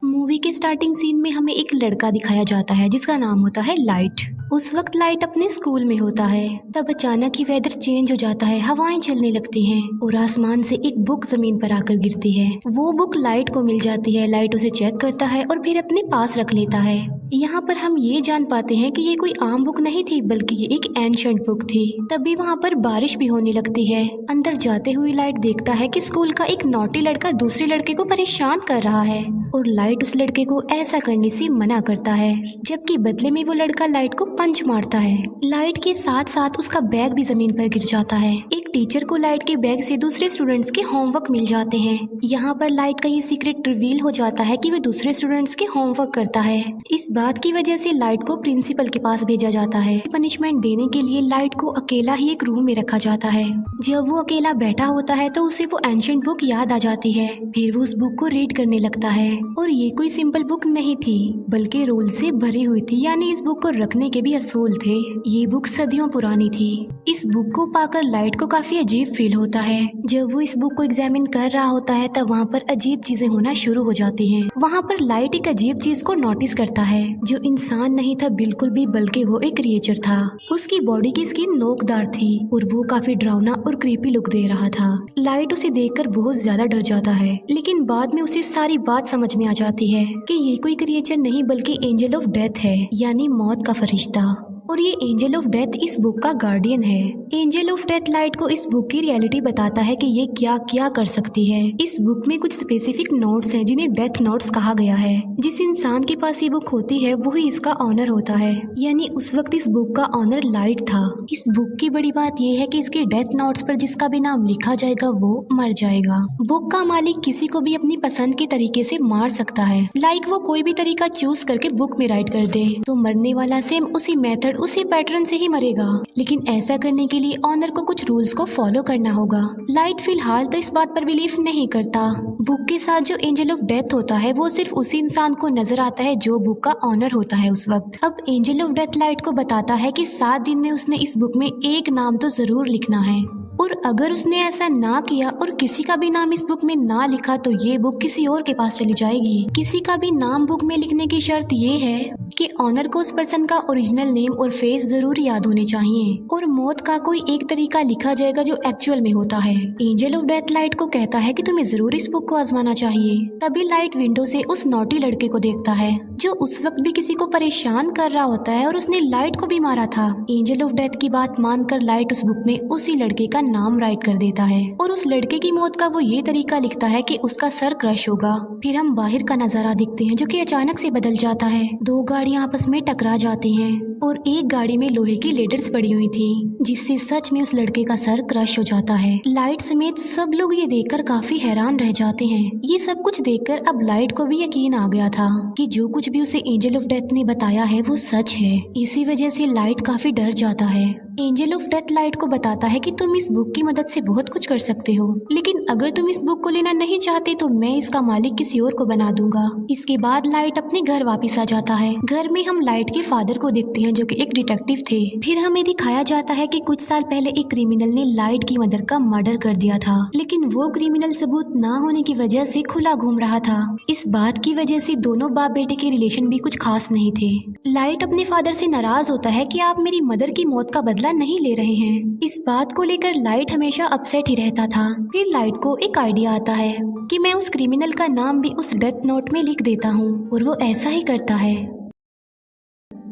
Movie के starting scene में हमें एक लड़का दिखाया जाता है जिसका नाम होता है लाइट। उस वक्त लाइट अपने स्कूल में होता है। तब अचानक ही वेदर चेंज हो जाता है, हवाएं चलने लगती हैं और आसमान से एक बुक जमीन पर आकर गिरती है। वो बुक लाइट को मिल जाती है। लाइट उसे चेक करता है और फिर अपने पास रख लेता है। यहाँ पर हम ये जान पाते हैं कि ये कोई आम बुक नहीं थी, बल्कि ये एक एंशिएंट बुक थी। तभी वहाँ पर बारिश भी होने लगती है। अंदर जाते हुए लाइट देखता है कि स्कूल का एक नॉटी लड़का दूसरे लड़के को परेशान कर रहा है और लाइट उस लड़के को ऐसा करने से मना करता है, जबकि बदले में वो लड़का लाइट को पंच मारता है। लाइट के साथ साथ उसका बैग भी जमीन पर गिर जाता है। एक टीचर को लाइट के बैग से दूसरे स्टूडेंट्स के होमवर्क मिल जाते हैं। यहाँ पर लाइट का ये सीक्रेट रिवील हो जाता है कि वो दूसरे स्टूडेंट्स के होमवर्क करता है। इस बात की वजह से लाइट को प्रिंसिपल के पास भेजा जाता है। पनिशमेंट देने के लिए लाइट को अकेला ही एक रूम में रखा जाता है। जब वो अकेला बैठा होता है तो उसे वो एंशिएंट बुक याद आ जाती है। फिर वो उस बुक को रीड करने लगता है और ये कोई सिंपल बुक नहीं थी, बल्कि रूल से भरी हुई थी। यानी इस बुक को रखने के भी असूल थे। ये बुक सदियों पुरानी थी। इस बुक को पाकर लाइट को काफी अजीब फील होता है। जब वो इस बुक को एग्जामिन कर रहा होता है तब वहाँ पर अजीब चीजें होना शुरू हो जाती हैं। वहाँ पर लाइट एक अजीब चीज को नोटिस करता है जो इंसान नहीं था बिल्कुल भी, बल्कि वो एक क्रिएचर था। उसकी बॉडी की स्किन नोकदार थी और वो काफी डरावना और क्रीपी लुक दे रहा था। लाइट उसे देखकर बहुत ज्यादा डर जाता है, लेकिन बाद में उसे सारी बात समझ में आ जाती है कि ये कोई क्रिएचर नहीं बल्कि एंजल ऑफ डेथ है, यानी मौत का फरिश्ता। और ये एंजल ऑफ डेथ इस बुक का गार्डियन है। एंजल ऑफ डेथ लाइट को इस बुक की रियलिटी बताता है कि ये क्या क्या कर सकती है। इस बुक में कुछ स्पेसिफिक नोट्स हैं जिन्हें डेथ नोट्स कहा गया है। जिस इंसान के पास ये बुक होती है वही इसका ऑनर होता है, यानी उस वक्त इस बुक का ऑनर लाइट था। इस बुक की बड़ी बात यह है कि इसके डेथ नोट्स पर जिसका भी नाम लिखा जाएगा वो मर जाएगा। बुक का मालिक किसी को भी अपनी पसंद के तरीके से मार सकता है। लाइक वो कोई भी तरीका चूज करके बुक में राइट कर दे तो मरने वाला सेम उसी मेथड उसी पैटर्न से ही मरेगा। लेकिन ऐसा करने के लिए ऑनर को कुछ रूल्स को फॉलो करना होगा। लाइट फिलहाल तो इस बात पर बिलीव नहीं करता। बुक के साथ जो एंजल ऑफ डेथ होता है वो सिर्फ उसी इंसान को नजर आता है जो बुक का ऑनर होता है उस वक्त। अब एंजल ऑफ डेथ लाइट को बताता है कि 7 दिन में उसने इस बुक में एक नाम तो जरूर लिखना है, और अगर उसने ऐसा ना किया और किसी का भी नाम इस बुक में ना लिखा तो ये बुक किसी और के पास चली जाएगी। किसी का भी नाम बुक में लिखने की शर्त ये है कि ऑनर को उस पर्सन का ओरिजिनल नेम और फेस जरूर याद होने चाहिए, और मौत का कोई एक तरीका लिखा जाएगा जो एक्चुअल में होता है। एंजल ऑफ डेथ लाइट को कहता है कि तुम्हें जरूर इस बुक को आजमाना चाहिए। तभी लाइट विंडो से उस नॉटी लड़के को देखता है जो उस वक्त भी किसी को परेशान कर रहा होता है और उसने लाइट को भी मारा था। एंजल ऑफ डेथ की बात मानकर लाइट उस बुक में उसी लड़के का नाम राइट कर देता है और उस लड़के की मौत का वो ये तरीका लिखता है कि उसका सर क्रश होगा। फिर हम बाहर का नजारा देखते हैं जो कि अचानक से बदल जाता है। 2 गाड़ियां आपस में टकरा जाती हैं और एक गाड़ी में लोहे की लेडर्स पड़ी हुई थी, जिससे सच में उस लड़के का सर क्रश हो जाता है। लाइट समेत सब लोग ये देखकर काफी हैरान रह जाते हैं। ये सब कुछ देखकर अब लाइट को भी यकीन आ गया था कि जो कुछ भी उसे एंजल ऑफ डेथ ने बताया है वो सच है। इसी वजह से लाइट काफी डर जाता है। एंजल ऑफ डेथ लाइट को बताता है कि तुम इस बुक की मदद से बहुत कुछ कर सकते हो, लेकिन अगर तुम इस बुक को लेना नहीं चाहते तो मैं इसका मालिक किसी और को बना दूंगा। इसके बाद लाइट अपने घर वापस आ जाता है। घर में हम लाइट के फादर को देखते हैं जो कि एक डिटेक्टिव थे। फिर हमें दिखाया जाता है कि कुछ साल पहले एक क्रिमिनल ने लाइट की मदर का मर्डर कर दिया था, लेकिन वो क्रिमिनल सबूत ना होने की वजह से खुला घूम रहा था। इस बात की वजह से दोनों बाप बेटे के रिलेशन भी कुछ खास नहीं थे। लाइट अपने फादर से नाराज होता है कि आप मेरी मदर की मौत का बदला नहीं ले रहे हैं। इस बात को लेकर लाइट हमेशा अपसेट ही रहता था। फिर लाइट को एक आइडिया आता है कि मैं उस क्रिमिनल का नाम भी उस डेथ नोट में लिख देता हूँ, और वो ऐसा ही करता है।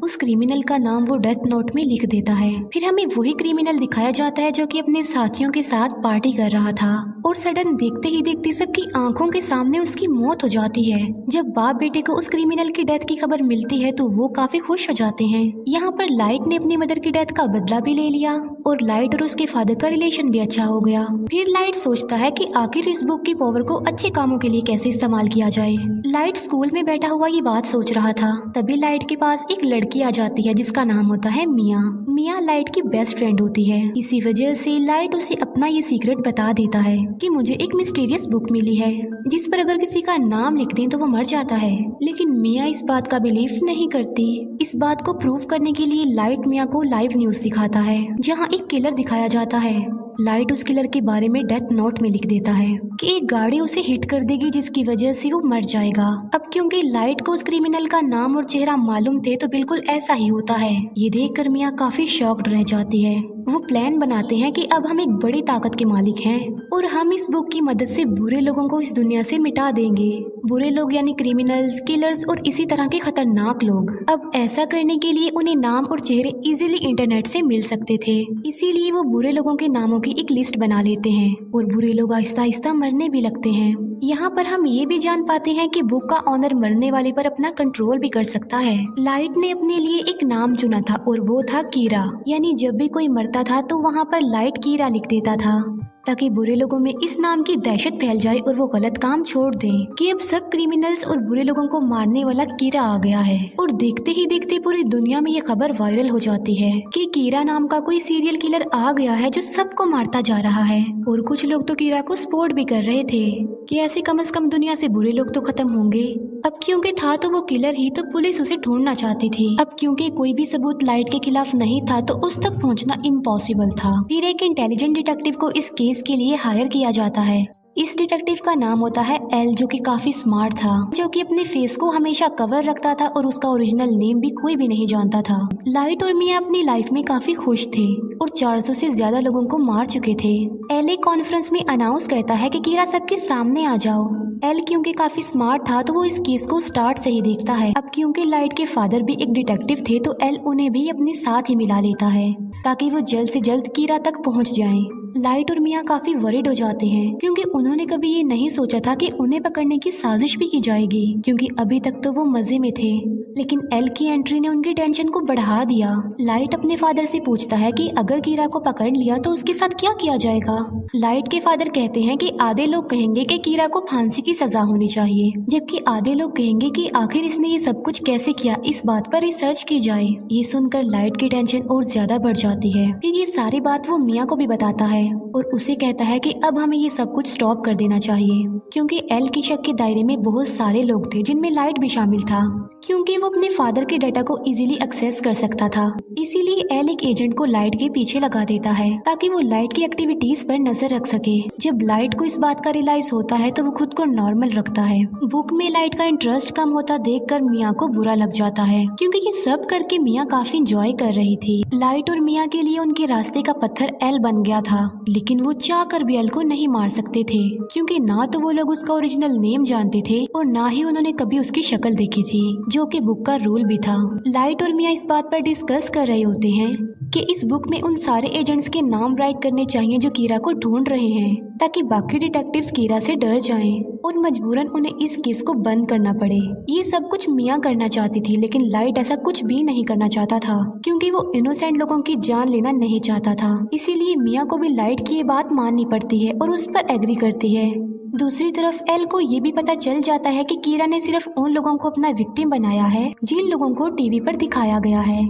उस क्रिमिनल का नाम वो डेथ नोट में लिख देता है। फिर हमें वही क्रिमिनल दिखाया जाता है जो कि अपने साथियों के साथ पार्टी कर रहा था, और सडन देखते ही देखते सबकी आंखों के सामने उसकी मौत हो जाती है। जब बाप बेटे को उस क्रिमिनल की डेथ की खबर मिलती है तो वो काफी खुश हो जाते हैं। यहाँ पर लाइट ने अपनी मदर की डेथ का बदला भी ले लिया और लाइट और उसके फादर का रिलेशन भी अच्छा हो गया। फिर लाइट सोचता है कि आखिर इस बुक की पावर को अच्छे कामों के लिए कैसे इस्तेमाल किया जाए। लाइट स्कूल में बैठा हुआ ये बात सोच रहा था। तभी लाइट के पास एक लड़की आ जाती है जिसका नाम होता है मिया। मिया लाइट की बेस्ट फ्रेंड होती है। इसी वजह से लाइट उसे अपना ये सीक्रेट बता देता है कि मुझे एक मिस्टीरियस बुक मिली है जिस पर अगर किसी का नाम लिख दें तो वो मर जाता है। लेकिन मिया इस बात का बिलीव नहीं करती। इस बात को प्रूव करने के लिए लाइट मिया को लाइव न्यूज दिखाता है जहाँ एक किलर दिखाया जाता है। लाइट उस किलर के बारे में डेथ नोट में लिख देता है कि एक गाड़ी उसे हिट कर देगी जिसकी वजह से वो मर जाएगा। अब क्योंकि लाइट को उस क्रिमिनल का नाम और चेहरा मालूम थे तो बिल्कुल ऐसा ही होता है। ये देखकर मिया काफी शॉक्ड रह जाती है। वो प्लान बनाते हैं कि अब हम एक बड़ी ताकत के मालिक हैं और हम इस बुक की मदद से बुरे लोगों को इस दुनिया से मिटा देंगे। बुरे लोग यानी क्रिमिनल्स, किलर्स और इसी तरह के खतरनाक लोग। अब ऐसा करने के लिए उन्हें नाम और चेहरे इजीली इंटरनेट से मिल सकते थे, इसीलिए वो बुरे लोगों के नामों की एक लिस्ट बना लेते हैं और बुरे लोग आहिस्ता आहिस्ता मरने भी लगते हैं। यहाँ पर हम ये भी जान पाते हैं कि बुक का ऑनर मरने वाले पर अपना कंट्रोल भी कर सकता है। लाइट ने अपने लिए एक नाम चुना था और वो था कीरा, यानी जब भी कोई मरता था तो वहाँ पर लाइट कीरा लिख देता था ताकि बुरे लोगों में इस नाम की दहशत फैल जाए और वो गलत काम छोड़ दें कि अब सब क्रिमिनल्स और बुरे लोगों को मारने वाला कीरा आ गया है। और देखते ही देखते पूरी दुनिया में ये खबर वायरल हो जाती है कि कीरा नाम का कोई सीरियल किलर आ गया है जो सबको मारता जा रहा है। और कुछ लोग तो कीरा को सपोर्ट भी कर रहे थे कि ऐसे कम से कम दुनिया से बुरे लोग तो खत्म होंगे। अब क्योंकि था तो वो किलर ही, तो पुलिस उसे ढूंढना चाहती थी। अब क्योंकि कोई भी सबूत लाइट के खिलाफ नहीं था तो उस तक पहुंचना इम्पॉसिबल था। फिर एक इंटेलिजेंट डिटेक्टिव को इस केस के लिए हायर किया जाता है। इस डिटेक्टिव का नाम होता है एल, जो कि काफी स्मार्ट था, जो कि अपने फेस को हमेशा कवर रखता था और उसका ओरिजिनल नेम भी कोई भी नहीं जानता था। लाइट और मिया अपनी लाइफ में काफी खुश थे और 400 से ज्यादा लोगों को मार चुके थे। एल एक कॉन्फ्रेंस में अनाउंस करता है कि कीरा सबके सामने आ जाओ। एल क्योंकि काफी स्मार्ट था तो वो इस केस को स्टार्ट से ही देखता है। अब क्योंकि लाइट के फादर भी एक डिटेक्टिव थे तो एल उन्हें भी अपने साथ ही मिला लेता है ताकि वो जल्द से जल्द कीरा तक पहुंच जाएं। लाइट और मिया काफी वरिड हो जाते हैं क्योंकि उन्होंने कभी ये नहीं सोचा था कि उन्हें पकड़ने की साजिश भी की जाएगी, क्योंकि अभी तक तो वो मजे में थे। लेकिन एल की एंट्री ने उनकी टेंशन को बढ़ा दिया। लाइट अपने फादर से पूछता है कि अगर कीरा को पकड़ लिया तो उसके साथ क्या किया जाएगा। लाइट के फादर कहते हैं कि आधे लोग कहेंगे कि कीरा को फांसी की सजा होनी चाहिए, जबकि आधे लोग कहेंगे कि आखिर इसने ये सब कुछ कैसे किया, इस बात पर रिसर्च की जाए। ये सुनकर लाइट की टेंशन और ज्यादा बढ़ जाती है। फिर ये सारी बात वो मिया को भी बताता है और उसे कहता है कि अब हमें ये सब कुछ स्टॉप कर देना चाहिए, क्योंकि एल के शक के दायरे में बहुत सारे लोग थे जिनमें लाइट भी शामिल था, क्योंकि वो अपने फादर के डाटा को इजीली एक्सेस कर सकता था। इसीलिए एल एक एजेंट को लाइट के पीछे लगा देता है ताकि वो लाइट की एक्टिविटीज पर नजर रख सके। जब लाइट को इस बात का रियलाइज होता है तो वो खुद को नॉर्मल रखता है। बुक में लाइट का इंटरेस्ट कम होता देखकर मिया को बुरा लग जाता है, क्योंकि ये सब करके मिया काफी इंजॉय कर रही थी। लाइट और मिया के लिए उनके रास्ते का पत्थर एल बन गया था, लेकिन वो चाह कर भी एल को नहीं मार सकते थे, क्योंकि ना तो वो लोग उसका ओरिजिनल नेम जानते थे और ना ही उन्होंने कभी उसकी शक्ल देखी थी, जो कि बुक का रूल भी था। लाइट और मिया इस बात पर डिस्कस कर रहे होते हैं कि इस बुक में उन सारे एजेंट्स के नाम राइट करने चाहिए जो कीरा को ढूंढ रहे हैं, ताकि बाकी डिटेक्टिव्स कीरा से डर जाएं और मजबूरन उन्हें इस केस को बंद करना पड़े। ये सब कुछ मिया करना चाहती थी, लेकिन लाइट ऐसा कुछ भी नहीं करना चाहता था, क्योंकि वो इनोसेंट लोगों की जान लेना नहीं चाहता था। इसीलिए मिया को भी लाइट की ये बात माननी पड़ती है और उस पर एग्री करती है। दूसरी तरफ एल को ये भी पता चल जाता है कि कीरा ने सिर्फ उन लोगों को अपना विक्टिम बनाया है जिन लोगों को टीवी पर दिखाया गया है,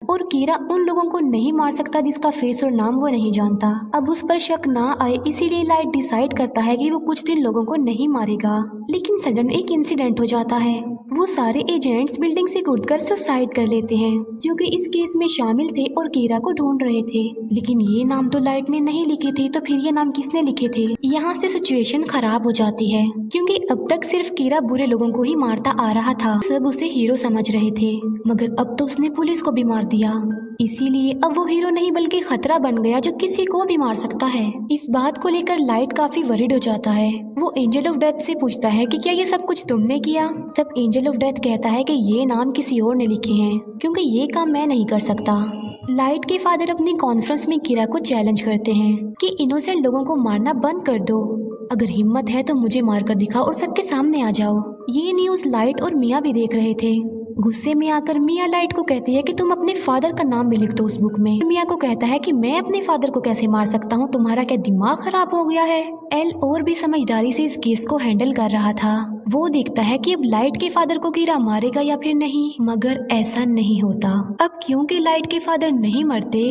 और कीरा उन लोगों को नहीं मार सकता जिसका फेस और नाम वो नहीं जानता। अब उस पर शक ना आए इसीलिए लाइट डिसाइड करता है कि वो कुछ दिन लोगों को नहीं मारेगा। लेकिन सडन एक इंसिडेंट हो जाता है। वो सारे एजेंट्स बिल्डिंग से कूदकर सुसाइड कर लेते हैं, जो कि इस केस में शामिल थे और कीरा को ढूंढ रहे थे। लेकिन ये नाम तो लाइट ने नहीं लिखे थे, तो फिर ये नाम किसने लिखे थे? यहाँ से सिचुएशन खराब हो जाती है, क्योंकि अब तक सिर्फ कीरा बुरे लोगों को ही मारता आ रहा था। सब उसे हीरो समझ रहे थे, मगर अब तो उसने पुलिस को भी मार दिया। इसीलिए अब वो हीरो नहीं बल्कि खतरा बन गया जो किसी को भी मार सकता है। इस बात को लेकर लाइट काफी वरिड हो जाता है। वो एंजल ऑफ डेथ से पूछता है कि क्या ये सब कुछ तुमने किया? तब एंजल ऑफ डेथ कहता है कि ये नाम किसी और ने लिखे हैं, क्योंकि ये काम मैं नहीं कर सकता। लाइट के फादर अपनी कॉन्फ्रेंस में कीरा को चैलेंज करते हैं कि इनोसेंट लोगों को मारना बंद कर दो। अगर हिम्मत है तो मुझे मारकर दिखाओ और सबके सामने आ जाओ। ये न्यूज लाइट और मिया भी देख रहे थे। गुस्से में आकर मिया लाइट को कहती है कि तुम अपने फादर का नाम भी लिख दो उस बुक में। मिया को कहता है कि मैं अपने फादर को कैसे मार सकता हूँ, तुम्हारा क्या दिमाग खराब हो गया है? एल और भी समझदारी से इस केस को हैंडल कर रहा था। वो देखता है कि अब लाइट के फादर को कीरा मारेगा या फिर नहीं, मगर ऐसा नहीं होता। अब क्योंकि लाइट के फादर नहीं मरते,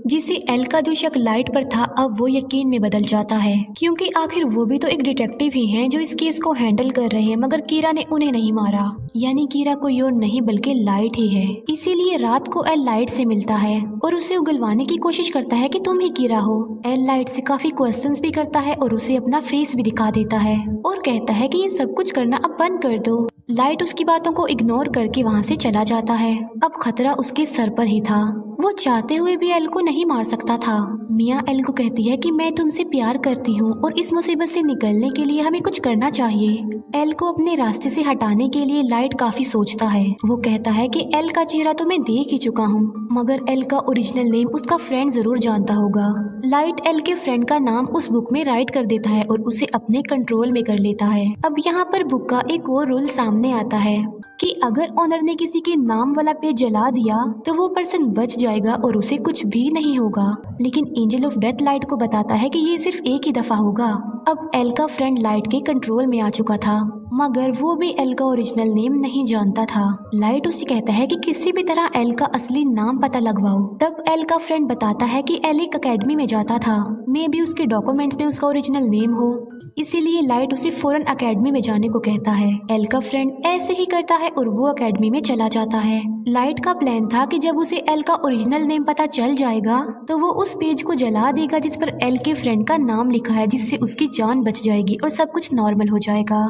जिससे एल का जो शक लाइट पर था अब वो यकीन में बदल जाता है, क्योंकि आखिर वो भी तो एक डिटेक्टिव ही हैं जो इस केस को हैंडल कर रहे हैं, मगर कीरा ने उन्हें नहीं मारा। यानी कीरा कोई और नहीं बल्कि लाइट ही है। इसीलिए रात को एल लाइट से मिलता है और उसे उगलवाने की कोशिश करता है कि तुम ही कीरा हो। एल लाइट से काफी क्वेश्चंस भी करता है और उसे अपना फेस भी दिखा देता है और कहता है कि ये सब कुछ करना अब बंद कर दो। लाइट उसकी बातों को इग्नोर करके वहाँ से चला जाता है। अब खतरा उसके सर पर ही था। वो चाहते हुए भी एल को नहीं मार सकता था। मिया एल को कहती है कि मैं तुमसे प्यार करती हूँ और इस मुसीबत से निकलने के लिए हमें कुछ करना चाहिए। एल को अपने रास्ते से हटाने के लिए लाइट काफी सोचता है। वो कहता है कि एल का चेहरा तो मैं देख ही चुका हूँ, मगर एल का ओरिजिनल नेम उसका फ्रेंड जरूर जानता होगा। लाइट एल के फ्रेंड का नाम उस बुक में राइट कर देता है और उसे अपने कंट्रोल में कर लेता है। अब यहाँ पर बुक का एक और रूल सामने आता है कि अगर ऑनर ने किसी के नाम वाला पेज जला दिया तो वो पर्सन बच जाएगा और उसे कुछ भी नहीं होगा। लेकिन एंजल ऑफ डेथ लाइट को बताता है कि ये सिर्फ एक ही दफा होगा। अब एल का फ्रेंड लाइट के कंट्रोल में आ चुका था, मगर वो भी एल का ओरिजिनल नेम नहीं जानता था। लाइट उसे कहता है कि किसी भी तरह एल का असली नाम पता लगवाओ। तब एल का फ्रेंड बताता है कि एल एक अकेडमी में जाता था, मे भी उसके डॉक्यूमेंट्स में उसका ओरिजिनल नेम हो, इसीलिए लाइट उसे फौरन अकेडमी में जाने को कहता है। एल का फ्रेंड ऐसे ही करता है और वो अकेडमी में चला जाता है। लाइट का प्लान था कि जब उसे एल का ओरिजिनल नेम पता चल जाएगा तो वो उस पेज को जला देगा जिस पर एल के फ्रेंड का नाम लिखा है, जिससे उसकी जान बच जाएगी और सब कुछ नॉर्मल हो जाएगा।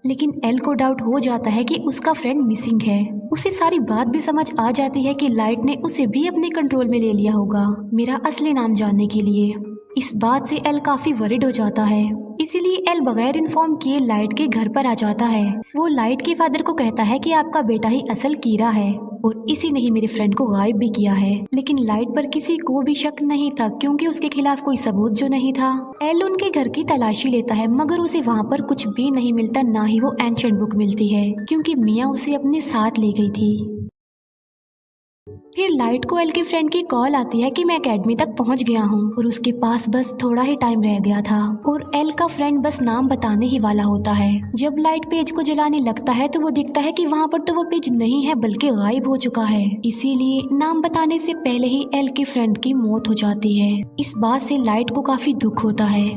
लेकिन एल को डाउट हो जाता है कि उसका फ्रेंड मिसिंग है। उसे सारी बात भी समझ आ जाती है कि लाइट ने उसे भी अपने कंट्रोल में ले लिया होगा मेरा असली नाम जानने के लिए। इस बात से एल काफी वरिड हो जाता है, इसीलिए एल बगैर इन्फॉर्म किए लाइट के घर पर आ जाता है। वो लाइट के फादर को कहता है कि आपका बेटा ही असल कीरा है और इसी ने ही मेरे फ्रेंड को गायब भी किया है। लेकिन लाइट पर किसी को भी शक नहीं था क्योंकि उसके खिलाफ कोई सबूत जो नहीं था। एल उनके घर की तलाशी लेता है, मगर उसे वहाँ पर कुछ भी नहीं मिलता, ना ही वो एंशिएंट बुक मिलती है क्योंकि मिया उसे अपने साथ ले गई थी। फिर लाइट को एल के फ्रेंड की कॉल आती है कि मैं एकेडमी तक पहुंच गया हूं और उसके पास बस थोड़ा ही टाइम रह गया था और एल का फ्रेंड बस नाम बताने ही वाला होता है। जब लाइट पेज को जलाने लगता है तो वो दिखता है कि वहां पर तो वो पेज नहीं है बल्कि गायब हो चुका है। इसीलिए नाम बताने से पहले ही एल के फ्रेंड की मौत हो जाती है। इस बात से लाइट को काफी दुख होता है।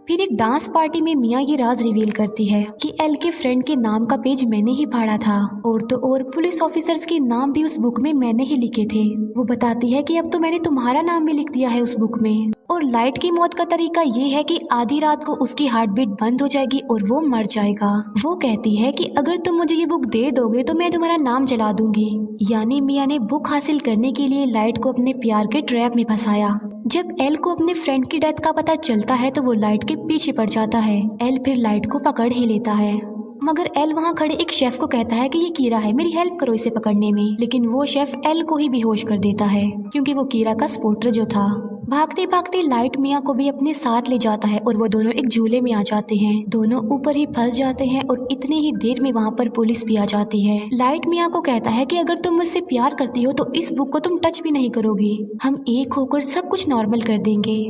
फिर एक डांस पार्टी में मिया ये राज रिवील करती है कि एल के फ्रेंड के नाम का पेज मैंने ही फाड़ा था और तो और पुलिस ऑफिसर्स के नाम भी उस बुक में मैंने ही लिखे थे। वो बताती है कि अब तो मैंने तुम्हारा नाम भी लिख दिया है उस बुक में। और लाइट की मौत का तरीका ये है कि आधी रात को उसकी हार्ट बीट बंद हो जाएगी और वो मर जाएगा। वो कहती है कि अगर तुम मुझे ये बुक दे दोगे तो मैं तुम्हारा नाम जला दूंगी। यानी मिया ने बुक हासिल करने के लिए लाइट को अपने प्यार के ट्रैप में फंसाया। जब एल को अपने फ्रेंड की डेथ का पता चलता है तो वो लाइट के पीछे पड़ जाता है। एल फिर लाइट को पकड़ ही लेता है, मगर एल वहाँ खड़े एक शेफ को कहता है कि ये कीरा है, मेरी हेल्प करो इसे पकड़ने में। लेकिन वो शेफ एल को ही बेहोश कर देता है क्योंकि वो कीरा का सपोर्टर जो था। भागते भागते लाइट मिया को भी अपने साथ ले जाता है और वो दोनों एक झूले में आ जाते हैं। दोनों ऊपर ही फंस जाते हैं और इतनी ही देर में वहाँ पर पुलिस भी आ जाती है। लाइट मिया को कहता है कि अगर तुम मुझसे प्यार करती हो तो इस बुक को तुम टच भी नहीं करोगी, हम एक होकर सब कुछ नॉर्मल कर देंगे।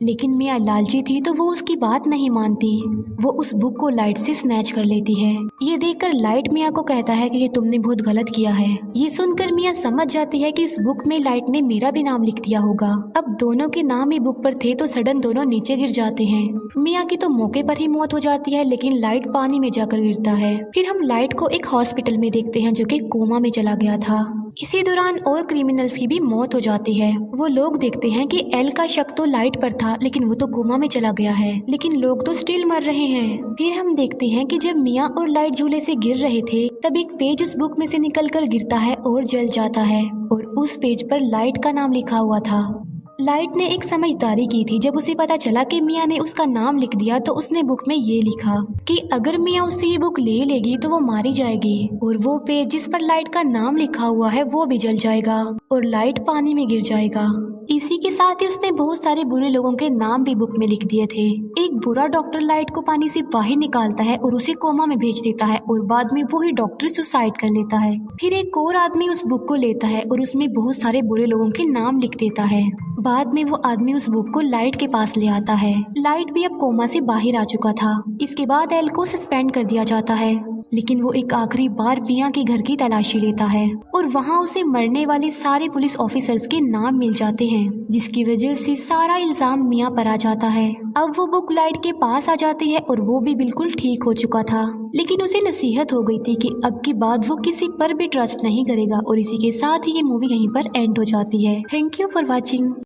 लेकिन मिया लालची थी तो वो उसकी बात नहीं मानती। वो उस बुक को लाइट से स्नैच कर लेती है। ये देखकर लाइट मिया को कहता है कि ये तुमने बहुत गलत किया है। ये सुनकर मिया समझ जाती है कि उस बुक में लाइट ने मेरा भी नाम लिख दिया होगा। अब दोनों के नाम ही बुक पर थे तो सडन दोनों नीचे गिर जाते हैं। मिया की तो मौके पर ही मौत हो जाती है, लेकिन लाइट पानी में जाकर गिरता है। फिर हम लाइट को एक हॉस्पिटल में देखते हैं जो कि कोमा में चला गया था। इसी दौरान और क्रिमिनल्स की भी मौत हो जाती है। वो लोग देखते हैं कि एल का शक तो लाइट पर था, लेकिन वो तो कोमा में चला गया है, लेकिन लोग तो स्टिल मर रहे हैं। फिर हम देखते हैं कि जब मिया और लाइट झूले से गिर रहे थे तब एक पेज उस बुक में से निकलकर गिरता है और जल जाता है और उस पेज पर लाइट का नाम लिखा हुआ था। लाइट ने एक समझदारी की थी। जब उसे पता चला कि मिया ने उसका नाम लिख दिया तो उसने बुक में ये लिखा कि अगर मिया उससे ये बुक ले लेगी तो वो मारी जाएगी और वो पेज जिस पर लाइट का नाम लिखा हुआ है वो भी जल जाएगा और लाइट पानी में गिर जाएगा। इसी के साथ ही उसने बहुत सारे बुरे लोगों के नाम भी बुक में लिख दिए थे। एक बुरा डॉक्टर लाइट को पानी से बाहर निकालता है और उसे कोमा में भेज देता है और बाद में वही डॉक्टर सुसाइड कर लेता है। फिर एक और आदमी उस बुक को लेता है और उसमें बहुत सारे बुरे लोगों के नाम लिख देता है। बाद में वो आदमी उस बुक को लाइट के पास ले आता है। लाइट भी अब कोमा से बाहर आ चुका था। इसके बाद एल को सस्पेंड कर दिया जाता है, लेकिन वो एक आखिरी बार मिया के घर की तलाशी लेता है और वहाँ उसे मरने वाले सारे सारे पुलिस ऑफिसर्स के नाम मिल जाते हैं, जिसकी वजह से सारा इल्जाम मिया पर आ जाता है। अब वो बुक लाइट के पास आ जाती है और वो भी बिल्कुल ठीक हो चुका था, लेकिन उसे नसीहत हो गई थी कि अब की बाद वो किसी पर भी ट्रस्ट नहीं करेगा। और इसी के साथ ही ये मूवी यहीं पर एंड हो जाती है। Thank you for watching.